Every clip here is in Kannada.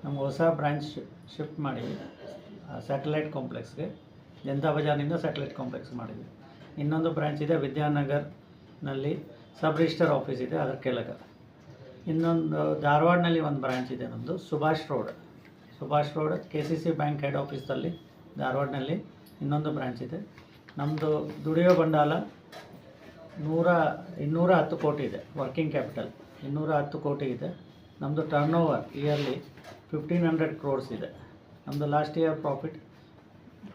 ನಮ್ಗೆ ಹೊಸ ಬ್ರಾಂಚ್ ಶಿಫ್ಟ್ ಮಾಡಿದ್ವಿ ಸ್ಯಾಟಲೈಟ್ ಕಾಂಪ್ಲೆಕ್ಸ್ಗೆ. ಜನತಾ ಬಜಾರ್ನಿಂದ ಸ್ಯಾಟಲೈಟ್ ಕಾಂಪ್ಲೆಕ್ಸ್ ಮಾಡಿದ್ವಿ. ಇನ್ನೊಂದು ಬ್ರಾಂಚ್ ಇದೆ ವಿದ್ಯಾನಗರ್ನಲ್ಲಿ, ಸಬ್ ರಿಜಿಸ್ಟರ್ ಆಫೀಸ್ ಇದೆ ಅದರ ಕೆಳಗೆ. ಇನ್ನೊಂದು ಧಾರವಾಡನಲ್ಲಿ ಒಂದು ಬ್ರಾಂಚ್ ಇದೆ ನಮ್ಮದು, Subhash road KCC bank head ಆಫೀಸಲ್ಲಿ ಧಾರವಾಡನಲ್ಲಿ ಇನ್ನೊಂದು ಬ್ರಾಂಚ್ ಇದೆ. ನಮ್ಮದು ದುಡಿಯೋ ಬಂಡವಾಳ 210 ಕೋಟಿ ಇದೆ. ವರ್ಕಿಂಗ್ ಕ್ಯಾಪಿಟಲ್ 210 ಕೋಟಿ ಇದೆ. ನಮ್ಮದು ಟರ್ನ್ ಓವರ್ ಇಯರ್ಲಿ 1500 crores ಇದೆ. ನಮ್ಮದು ಲಾಸ್ಟ್ ಇಯರ್ ಪ್ರಾಫಿಟ್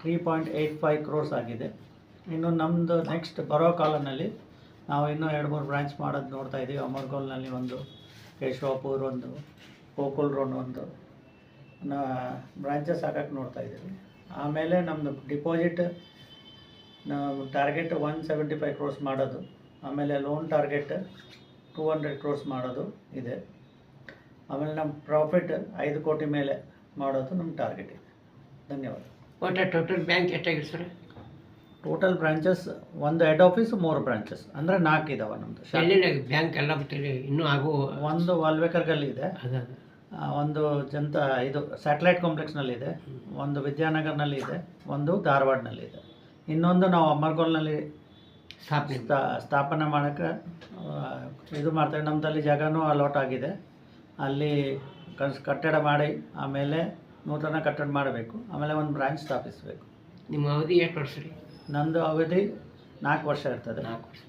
3.85 crores ಆಗಿದೆ. ಇನ್ನು ನಮ್ಮದು ನೆಕ್ಸ್ಟ್ ಬರೋ ಕಾಲದಲ್ಲಿ ನಾವು ಇನ್ನೂ 2-3 ಬ್ರಾಂಚ್ ಮಾಡೋದು ನೋಡ್ತಾ ಇದ್ದೀವಿ. ಅಮರ್ಗೋಲ್ನಲ್ಲಿ ಒಂದು, ಕೇಶವಾಪುರ್ ಒಂದು, ಗೋಕುಲ್ ರೋಡ್ ಒಂದು ಬ್ರಾಂಚಸ್ ಹಾಕಕ್ಕೆ ನೋಡ್ತಾ ಇದ್ದೀವಿ. ಆಮೇಲೆ ನಮ್ಮದು ಡಿಪಾಸಿಟ್ ನಾವು ಟಾರ್ಗೆಟ್ 175 crores ಮಾಡೋದು, ಆಮೇಲೆ ಲೋನ್ ಟಾರ್ಗೆಟ್ 200 crores ಮಾಡೋದು ಇದೆ. ಆಮೇಲೆ ನಮ್ಮ ಪ್ರಾಫಿಟ್ 5 ಕೋಟಿ ಮೇಲೆ ಮಾಡೋದು ನಮ್ಮ ಟಾರ್ಗೆಟ್ ಇದೆ. ಧನ್ಯವಾದ. ಒಟ್ಟು ಟೋಟಲ್ ಬ್ಯಾಂಕ್ ಎಷ್ಟಾಗಿದೆ ಸರ್? ಟೋಟಲ್ ಬ್ರಾಂಚಸ್ ಒಂದು ಹೆಡ್ ಆಫೀಸು 3 ಬ್ರಾಂಚಸ್ ಅಂದರೆ 4 ಇದಾವೆ ನಮ್ಮದು. ಎಲ್ಲಿನ ಬ್ಯಾಂಕ್ ಎಲ್ಲ ಬಿಟ್ಟಿದೆ ಇನ್ನೂ ಆಗೋ? ಒಂದು ವಾಲ್ಬೇಕರ್ಗಲ್ಲಿ ಇದೆ, ಅದ ಒಂದು ಇದು ಸ್ಯಾಟಲೈಟ್ ಕಾಂಪ್ಲೆಕ್ಸ್ನಲ್ಲಿ ಇದೆ, ಒಂದು ವಿದ್ಯಾನಗರ್ನಲ್ಲಿ ಇದೆ, ಒಂದು ಧಾರವಾಡನಲ್ಲಿ ಇದೆ. ಇನ್ನೊಂದು ನಾವು ಅಮರ್ಗೋಲ್ನಲ್ಲಿ ಸ್ಥಾಪನೆ ಮಾಡೋಕ್ಕೆ ಇದು ಮಾಡ್ತೇವೆ. ನಮ್ಮದಲ್ಲಿ ಜಾಗನೂ ಅಲಾಟ್ ಆಗಿದೆ. ಅಲ್ಲಿ ಕಟ್ಟಡ ಮಾಡಿ ಆಮೇಲೆ ನೂತನ ಕಟ್ಟಡ ಮಾಡಬೇಕು, ಆಮೇಲೆ ಒಂದು ಬ್ರಾಂಚ್ ಸ್ಥಾಪಿಸಬೇಕು. ನಿಮ್ಮ ಅವಧಿ ಎಷ್ಟು ವರ್ಷ ರೀ? ನಂದು ಅವಧಿ 4 ವರ್ಷ ಇರ್ತದೆ. 4 ವರ್ಷ.